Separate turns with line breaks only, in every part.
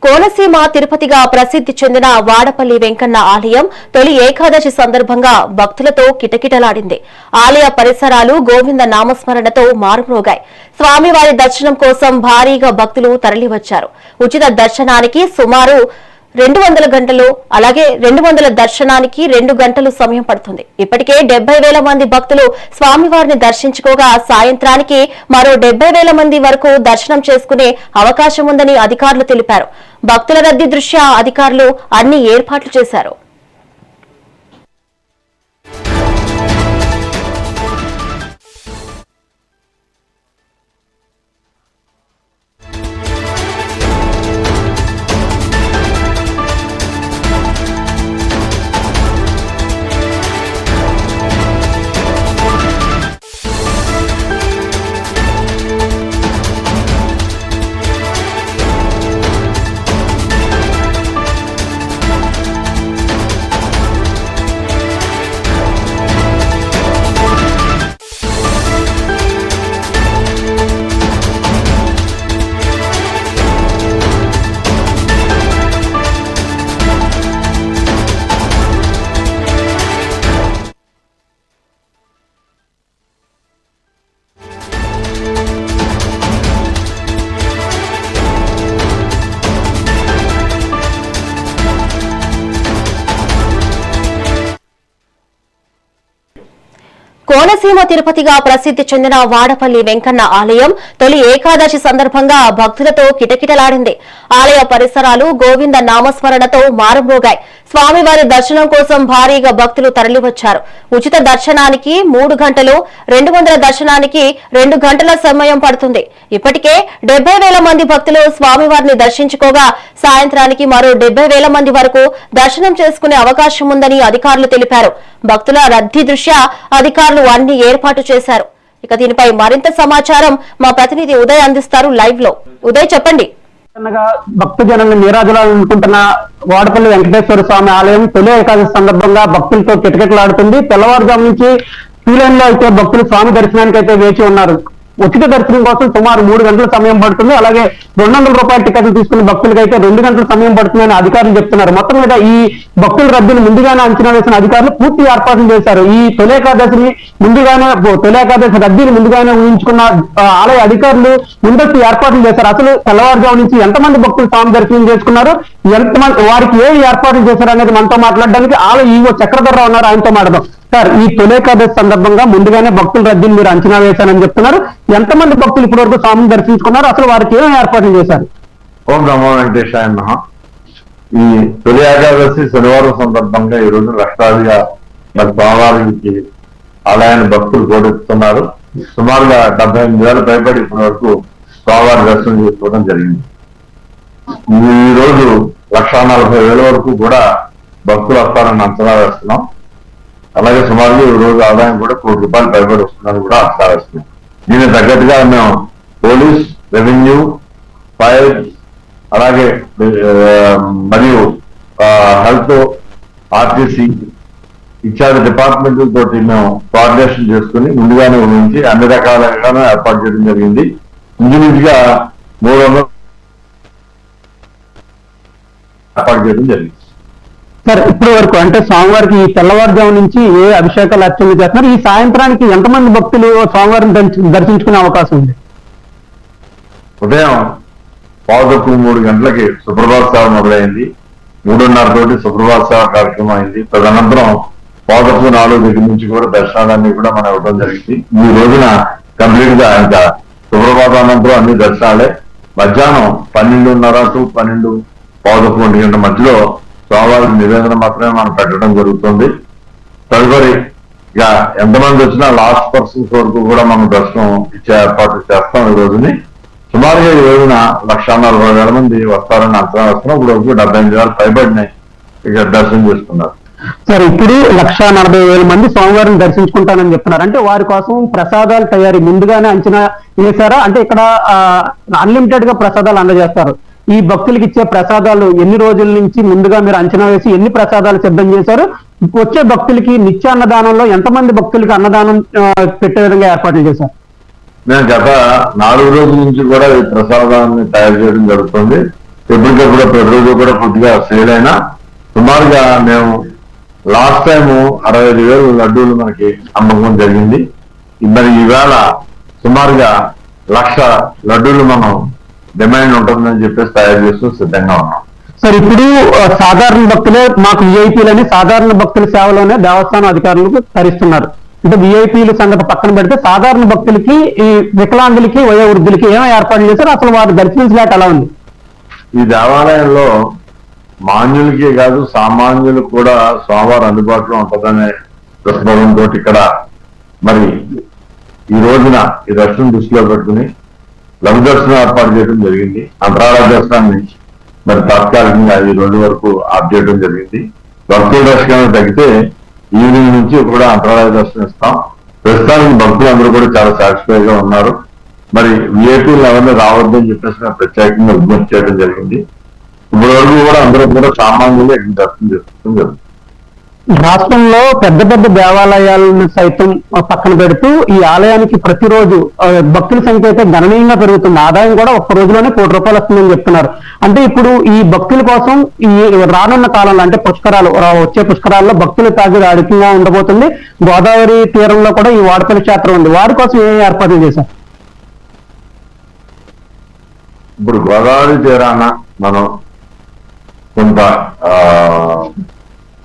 కోనసీమ తిరుపతిగా ప్రసిద్ధి చెందిన వాడపల్లి వెంకన్న ఆలయం తొలి ఏకాదశి సందర్భంగా భక్తులతో కిటకిటలాడింది. ఆలయ పరిసరాలు గోవింద నామస్మరణతో మారుమ్రోగాయి. స్వామివారి దర్శనం కోసం భారీగా భక్తులు తరలివచ్చారు. ఉచిత దర్శనానికి సుమారు 200 గంటలు, అలాగే 200 దర్శనానికి 2 గంటలు సమయం పడుతుంది. ఇప్పటికే 70,000 మంది భక్తులు స్వామివారిని దర్శించుకోగా సాయంత్రానికి మరో 70,000 మంది వరకు దర్శనం చేసుకునే అవకాశం ఉందని అధికారులు తెలిపారు. భక్తుల రద్దీ దృష్ట్యా అధికారులు అన్ని ఏర్పాట్లు చేశారు. కోనసీమ తిరుపతిగా ప్రసిద్ధి చెందిన వాడపల్లి వెంకన్న ఆలయం తొలి ఏకాదశి సందర్భంగా భక్తులతో కిటకిటలాడింది. ఆలయ పరిసరాలు గోవింద నామస్మరణతో మారుమ్రోగాయి. స్వామివారి దర్శనం కోసం భారీగా భక్తులు తరలివచ్చారు. ఉచిత దర్శనానికి 3 గంటలు, 200 దర్శనానికి 2 గంటల సమయం పడుతుంది. ఇప్పటికే 70,000 మంది భక్తులు స్వామివారిని దర్శించుకోగా సాయంత్రానికి మరో 70,000 మంది వరకు దర్శనం చేసుకునే అవకాశం ఉందని అధికారులు తెలిపారు. భక్తుల రద్దీ దృష్ట్యా అధికారులు అన్ని ఏర్పాటు చేశారు. ఇక దీనిపై మరింత సమాచారం మా ప్రతినిధి ఉదయ్ అందిస్తారు లైవ్ లో. ఉదయ్, చెప్పండి.
భక్తజనాన్ని నీరాజులాలనుకుంటున్న వాడపల్లి వెంకటేశ్వర స్వామి ఆలయం తొలి ఏకాదశి సందర్భంగా భక్తులతో కిటకిటలాడుతుంది. తెల్లవారుజాము నుంచి క్యూలైన్ లో అయితే భక్తులు స్వామి దర్శనానికి అయితే వేచి ఉన్నారు. ఉచిత దర్శనం కోసం సుమారు 3 గంటల సమయం పడుతుంది. అలాగే 200 రూపాయల టికెట్లు తీసుకున్న భక్తులకి అయితే 2 గంటల సమయం పడుతుందని అధికారులు చెప్తున్నారు. మొత్తం మీద ఈ భక్తుల రద్దీని ముందుగానే అంచనా వేసిన అధికారులు పూర్తి ఏర్పాట్లు చేశారు. ఈ తొలి ఏకాదశి రద్దీని ముందుగానే ఊహించుకున్న ఆలయ అధికారులు ముందస్తు ఏర్పాట్లు చేశారు. అసలు తెల్లవారుజాము నుంచి ఎంతమంది భక్తులు స్వామి దర్శనం చేసుకున్నారు, ఎంతమంది వారికి ఏ ఏర్పాట్లు చేశారు అనేది మనతో మాట్లాడడానికి ఆలయ ఈవో చక్రధర్రావు ఉన్నారు. ఆయనతో మాట్లాడదాం. సార్, ఈ తొలి ఏకాదశి సందర్భంగా ముందుగానే భక్తుల రద్దీని మీరు అంచనా వేశారని చెప్తున్నారు. ఎంతమంది భక్తులు ఇప్పటి వరకు స్వామిని దర్శించుకున్నారు, అసలు వారికి ఏమేమి ఏర్పాట్లు చేశారు?
ఓం నమో వెంకటేశాయ నమః. ఈ తొలి ఏకాదశి శనివారం సందర్భంగా ఈ రోజు లక్షలాదిగా స్వామివారికి ఆలయాన్ని భక్తులు కోరుతున్నారు. సుమారుగా 78,000 పైబడి ఇప్పటి వరకు స్వామివారి దర్శనం చేసుకోవడం జరిగింది. ఈ రోజు 140,000 వరకు కూడా భక్తులు వస్తారని అంచనా వేస్తున్నాం. అలాగే సుమారుగా ఈ రోజు ఆదాయం కూడా ₹1 కోటి పైబడి వస్తుందని కూడా అంచనా వేస్తున్నాం. దీనికి తగ్గట్టుగా మేము పోలీస్, రెవెన్యూ, ఫైర్, అలాగే మరియు హెల్త్, ఆర్టీసీ ఇత్యాది డిపార్ట్మెంట్ల తోటి మేము కోఆర్డినేషన్ చేసుకుని ముందుగానే ఊహించి అన్ని రకాలుగానే ఏర్పాటు చేయడం జరిగింది. ఇంచుమించుగా 300 ఏర్పాటు చేయడం జరిగింది.
సార్, ఇప్పటి వరకు అంటే స్వామివారికి ఈ తెల్లవారుజాము నుంచి ఏ అభిషేకాలు అర్చనలు చేస్తున్నారు? ఈ సాయంత్రానికి ఎంతమంది భక్తులు స్వామివారిని దర్శించుకునే అవకాశం ఉంది?
ఉదయం 2:15 గంటలకి సుప్రభాత సేవ మొదలైంది. 3:30 తోటి సుప్రభాత సేవ కార్యక్రమం అయింది. తదనంతరం 4:15 దగ్గర నుంచి కూడా దర్శనాలన్నీ కూడా మనం ఇవ్వడం జరిగింది. ఈ రోజున కంప్లీట్ గా ఇంకా సుప్రభాత అనంతరం అన్ని దర్శనాలే. మధ్యాహ్నం 12:30 to 12:11 గంటల మధ్యలో స్వామివారికి నివేదన మాత్రమే మనం పెట్టడం జరుగుతుంది. తదుపరి ఇక ఎంతమంది వచ్చినా లాస్ట్ పర్సన్స్ వరకు కూడా మనం దర్శనం ఇచ్చే ఏర్పాట్లు చేస్తాం. ఈ రోజుని సుమారుగా ఈ రోజున 140,000 మంది వస్తారని అంచనా వేస్తున్నాం. ఇప్పుడు వరకు 75,000 పైబడినాయి ఇక దర్శనం చేసుకున్నారు.
సార్, ఇప్పుడు 140,000 మంది స్వామివారిని దర్శించుకుంటానని చెప్తున్నారు. అంటే వారి కోసం ప్రసాదాలు తయారీ ముందుగానే అంచనా వేశారా? అంటే ఇక్కడ అన్లిమిటెడ్ గా ప్రసాదాలు అందజేస్తారు. ఈ భక్తులకు ఇచ్చే ప్రసాదాలు ఎన్ని రోజుల నుంచి ముందుగా మీరు అంచనా వేసి ఎన్ని ప్రసాదాలు సిద్ధం చేశారు? వచ్చే భక్తులకి నిత్యాన్నదానంలో ఎంతమంది భక్తులకి అన్నదానం పెట్టే విధంగా ఏర్పాట్లు చేశారు?
మేము గత 4 రోజుల నుంచి కూడా ఈ ప్రసాదాన్ని తయారు చేయడం జరుగుతుంది. ఎప్పటికప్పుడు ప్రతిరోజు కూడా కొద్దిగా సేల్ అయినా సుమారుగా మేము లాస్ట్ టైం 65,000 లడ్డూలు మనకి అమ్మకం జరిగింది. మరి ఈవేళ సుమారుగా 1,00,000 లడ్డూలు మనం డిమాండ్ ఉంటుందని చెప్పేసి తయారు చేస్తూ సిద్ధంగా ఉన్నాం.
సార్ ఇప్పుడు సాధారణ భక్తులే మాకు విఐపీలని సాధారణ భక్తుల సేవలోనే దేవస్థానం అధికారులకు తరిస్తున్నారు. అంటే విఐపీల సంగతి పక్కన పెడితే సాధారణ భక్తులకి ఈ వికలాంగులకి వయోవృద్ధులకి ఏమో ఏర్పాటు చేశారు, అసలు వారు దర్శించలేక ఎలా ఉంది?
ఈ దేవాలయంలో మాన్యులకే కాదు సామాన్యులకు కూడా స్వామివారు అందుబాటులో ఉంటుందనే దృక్పథంతో ఇక్కడ మరి ఈ రోజున ఈ దర్శనం దృష్టిలో పెట్టుకుని లఘు దర్శనం ఏర్పాటు చేయడం జరిగింది. అంతరాళ దర్శనాన్ని మరి తాత్కాలికంగా ఈ రోజు వరకు ఆప్ చేయడం జరిగింది. భక్తుల దర్శనాన్ని తగ్గితే ఈవినింగ్ నుంచి కూడా అంతరాళ దర్శనం ఇస్తాం. ప్రస్తుతానికి భక్తులు అందరూ కూడా చాలా సాటిస్ఫై గా ఉన్నారు. మరి విఐపీలు ఎవరిని రావద్దని చెప్పేసి ప్రత్యేకంగా విజ్ఞప్తి చేయడం జరిగింది. ఇప్పటి వరకు కూడా అందరూ కూడా సామాన్యులు ఇక్కడ దర్శనం చేసుకోవడం జరుగుతుంది.
రాష్ట్రంలో పెద్ద పెద్ద దేవాలయాలను సైతం పక్కన పెడుతూ ఈ ఆలయానికి ప్రతిరోజు భక్తుల సంఖ్య అయితే గణనీయంగా పెరుగుతుంది. ఆదాయం కూడా ఒక్క రోజులోనే ₹1,00,000 వస్తుందని చెప్తున్నారు. అంటే ఇప్పుడు ఈ భక్తుల కోసం ఈ రానున్న కాలంలో అంటే వచ్చే పుష్కరాల్లో భక్తుల తాకిడి అధికంగా ఉండబోతుంది. గోదావరి తీరంలో కూడా ఈ వాడపల్లి క్షేత్రం ఉంది. వారి కోసం ఏం ఏర్పాట్లు చేశారు?
ఇప్పుడు గోదావరి తీరాన మనం కొంత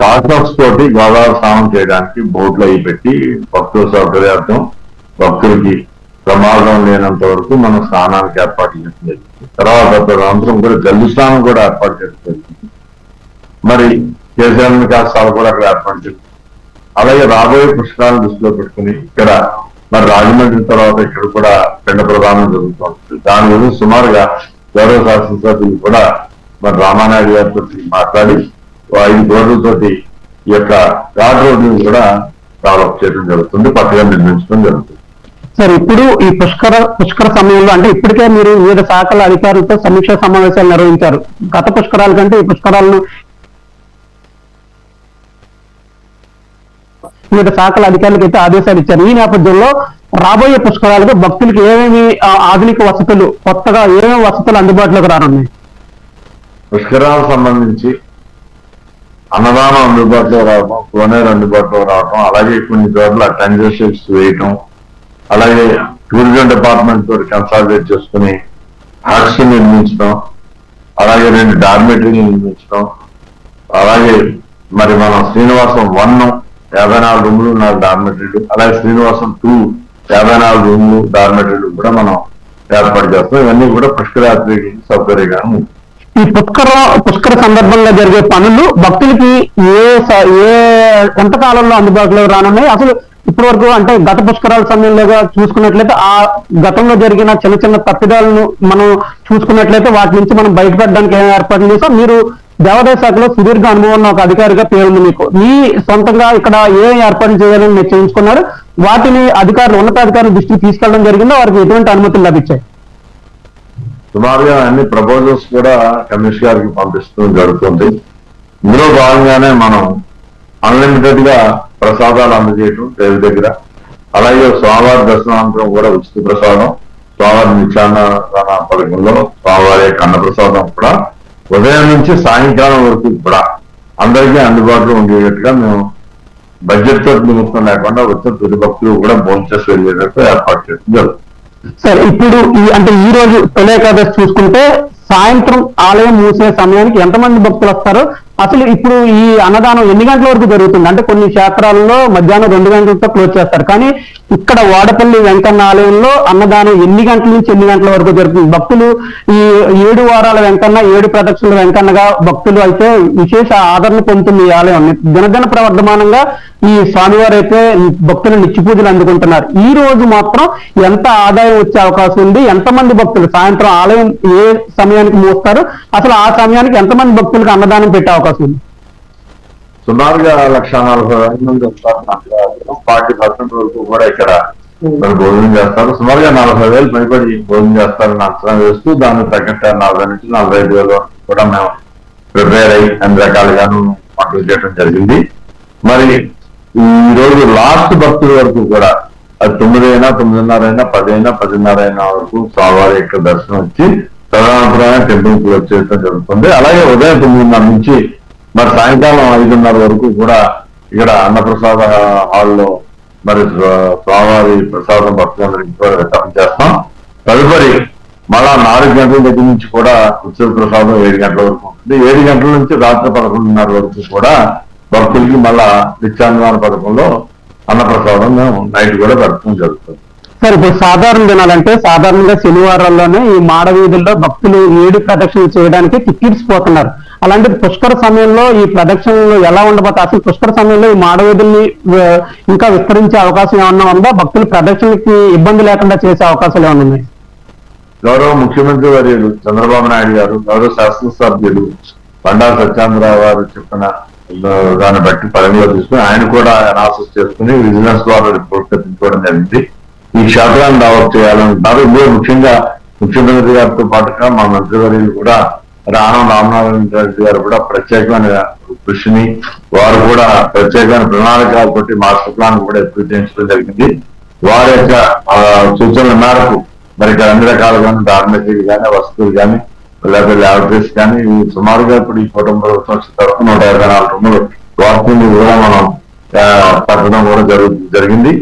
టాస్మాక్స్ తోటి గోదావరి స్నానం చేయడానికి బోట్లు అవి పెట్టి భక్తుల సౌకర్యార్థం భక్తులకి ప్రమాదం లేనంత వరకు మనం స్నానానికి ఏర్పాటు చేయడం జరిగింది. తర్వాత అనంతరం కూడా జల్లు స్నానం కూడా ఏర్పాటు చేయడం జరిగింది. మరి కేసీఆర్ కాస్తాలు కూడా అక్కడ ఏర్పాటు చేస్తుంది. అలాగే రాబోయే పుష్కరాలను దృష్టిలో పెట్టుకుని ఇక్కడ మరి రాజమండ్రి తర్వాత ఇక్కడ కూడా పిండ ప్రదానం జరుగుతుంది. దాని గురించి సుమారుగా గౌరవ శాసనసభ్యులు కూడా మరి రామానాయుడు గారితో మాట్లాడి 5 కోట్లతోటి ఈ యొక్క ఘాట్ రోడ్ని కూడా డెవలప్ చేయడం జరుగుతుంది, పక్కగా నిర్మించడం జరుగుతుంది.
సార్ ఇప్పుడు ఈ పుష్కర సమయంలో అంటే ఇప్పటికే మీరు వివిధ శాఖల అధికారులతో సమీక్షా సమావేశాలు నిర్వహించారు. గత పుష్కరాల కంటే ఈ పుష్కరాలను వివిధ శాఖల అధికారులకు అయితే ఆదేశాలు ఇచ్చారు. ఈ నేపథ్యంలో రాబోయే పుష్కరాలకు భక్తులకు ఏమేమి ఆధునిక వసతులు కొత్తగా ఏమేమి వసతులు అందుబాటులోకి రానున్నాయి?
పుష్కరాలకు సంబంధించి అన్నదానం అందుబాటులో రావడం, కోనేరు అందుబాటులో రావడం, అలాగే కొన్ని చోట్ల టెండర్షిప్స్ వేయటం, అలాగే టూరిజం డిపార్ట్మెంట్ తోటి కన్సాలిడేట్ చేసుకుని హట్స్ నిర్మించడం, అలాగే 2 డార్మెటరీలు నిర్మించడం, అలాగే మరి మనం శ్రీనివాసం 1 54 రూములు 4 డార్మెటరీలు, అలాగే శ్రీనివాసం 2 54 రూములు డార్మెటరీలు కూడా మనం ఏర్పాటు చేస్తాం. ఇవన్నీ కూడా పుష్కరయాత్రికి సౌకర్యంగా ఉంది.
ఈ పుష్కర సందర్భంగా జరిగే పనులు భక్తులకి ఎంత కాలంలో అందుబాటులో రానున్నాయి? అసలు ఇప్పటి వరకు అంటే గత పుష్కరాల సమయంలో చూసుకున్నట్లయితే ఆ గతంలో జరిగిన చిన్న చిన్న తప్పిదాలను మనం చూసుకున్నట్లయితే వాటి నుంచి మనం బయటపడడానికి ఏం ఏర్పాట్లు చేసాం? మీరు దేవాదాయ శాఖలో సుదీర్ఘ అనుభవం ఉన్న ఒక అధికారిగా పేరుంది మీకు. మీ సొంతంగా ఇక్కడ ఏం ఏర్పాట్లు చేయాలని నిశ్చయించుకున్నారు? వాటిని ఉన్నతాధికారుల దృష్టికి తీసుకెళ్ళడం జరిగిందో వారికి ఎటువంటి అనుమతులు లభించాయి?
సుమారుగా అన్ని ప్రపోజల్స్ కూడా కమిషనర్ గారికి పంపిస్తూ జరుగుతుంది. ఇందులో భాగంగానే మనం అన్లిమిటెడ్ గా ప్రసాదాలు అందజేయటం దేవుడి దగ్గర, అలాగే స్వామివారి దర్శనానంతరం కూడా ఉచిత ప్రసాదం, స్వామివారి నిత్యాన్న పథకంలో స్వామివారి అన్న ప్రసాదం కూడా ఉదయం నుంచి సాయంకాలం వరకు కూడా అందరికీ అందుబాటులో ఉండేటట్టుగా మేము బడ్జెట్ తో నిమిత్తం లేకుండా వచ్చిన తొలి భక్తులు కూడా భోంచేసి వెళ్ళేటట్టు ఏర్పాటు చేయడం జరుగుతుంది.
సార్ ఇప్పుడు ఈ రోజు తొలి ఏకాదశి చూసుకుంటే సాయంత్రం ఆలయం మూసే సమయానికి ఎంతమంది భక్తులు వస్తారు? అసలు ఇప్పుడు ఈ అన్నదానం ఎన్ని గంటల వరకు జరుగుతుంది? అంటే కొన్ని క్షేత్రాలలో మధ్యాహ్నం 2 గంటలతో క్లోజ్ చేస్తారు, కానీ ఇక్కడ వాడపల్లి వెంకన్న ఆలయంలో అన్నదానం ఎన్ని గంటల నుంచి ఎన్ని గంటల వరకు జరుగుతుంది? భక్తులు ఈ 7 వారాల వెంకన్న 7 ప్రదక్షిణల వెంకన్నగా భక్తులు అయితే విశేష ఆదరణ పొందుతుంది ఈ ఆలయం. దినదిన ప్రవర్ధమానంగా ఈ స్వామివారు అయితే భక్తులు నిత్య పూజలు అందుకుంటున్నారు. ఈ రోజు మాత్రం ఎంత ఆదాయం వచ్చే అవకాశం ఉంది? ఎంతమంది భక్తులు సాయంత్రం ఆలయం ఏ సమయానికి మోస్తారు? అసలు ఆ సమయానికి ఎంతమంది భక్తులకు అన్నదానం పెట్టే అవకాశం ఉంది?
సుమారుగా 1,40,000 మంది వస్తారు. 40% వరకు కూడా ఇక్కడ మరి భోజనం చేస్తారు. సుమారుగా 40,000 పైబడి భోజనం చేస్తారని అంచనా వేస్తూ దానికి తగ్గట్టు 40,000 నుంచి 45,000 వరకు కూడా మేము ప్రిపేర్ అయ్యి అన్ని రకాలుగాను వంటలు చేయడం జరిగింది. మరి ఈ రోజు లాస్ట్ భక్తుల వరకు కూడా అది 9 అయినా 9:30 అయినా 10 అయినా 10:30 అయినా వరకు స్వామివారి యొక్క దర్శనం వచ్చి ప్రధానమైన టెంపుల్ క్లోజ్ చేయడం జరుగుతుంది. అలాగే ఉదయం 9:30 నుంచి మరి సాయంకాలం 5:30 వరకు కూడా ఇక్కడ అన్నప్రసాద హాల్లో మరి స్వామివారి ప్రసాదం భక్తులందరికీ కూడా వితరణ చేస్తాం. తదుపరి మళ్ళా 4 గంటల దగ్గర నుంచి కూడా ఉత్సవ ప్రసాదం 7 గంటల వరకు ఉంటుంది. 7 గంటల నుంచి రాత్రి 11:30 వరకు కూడా భక్తులకి మళ్ళా నిత్యాన్నదాన పథకంలో అన్నప్రసాదం మేము నైట్ కూడా పెట్టడం జరుగుతుంది.
సార్, ఇప్పుడు సాధారణ దినాలంటే సాధారణంగా శనివారాల్లోనే ఈ మాడ వీధుల్లో భక్తులు 7 ప్రదక్షిణలు చేయడానికి టికెట్స్ పోతున్నారు. అలాంటిది పుష్కర సమయంలో ఈ ప్రదక్షిణలు ఎలా ఉండబోతాయి? అసలు పుష్కర సమయంలో ఈ మాడ వీధుల్ని ఇంకా విస్తరించే అవకాశం ఏమన్నా ఉందా? భక్తులు ప్రదక్షిణకి ఇబ్బంది లేకుండా చేసే అవకాశాలు ఏమన్నా ఉన్నాయి?
గౌరవ ముఖ్యమంత్రి వర్యులు చంద్రబాబు నాయుడు గారు, గౌరవ శాసనసభ్యులు బండా సత్యేంద్రరావు గారు చెప్పిన దాన్ని బట్టి పరిగణలో తీసుకుని ఆయన కూడా అనాలిసిస్ చేసుకుని విజిలెన్స్ ద్వారా రిపోర్ట్ తెప్పించుకోవడం జరిగింది. ఈ క్షేత్రాన్ని డెవలప్ చేయాలంటున్నారు. ఇందులో ముఖ్యంగా ముఖ్యమంత్రి గారితో పాటుగా మా మంత్రివర్యులు కూడా ఆనం రామనారాయణ రెడ్డి గారు కూడా ప్రత్యేకమైన కృషిని, వారు కూడా ప్రత్యేకమైన ప్రణాళికలు పెట్టి మాస్టర్ ప్లాన్ కూడా ఎత్తించడం జరిగింది. వారి యొక్క సూచనల మేరకు మరి ఇక్కడ అన్ని రకాలుగాను డార్మెటరీలు కానీ, వస్తువులు కానీ, లేకపోతే ల్యాబొరేటరీస్ కానీ సుమారుగా ఇప్పుడు ఈ కుటుంబ తర్వాత 154 రూములు వాటిని కూడా మనం కట్టడం కూడా జరిగింది.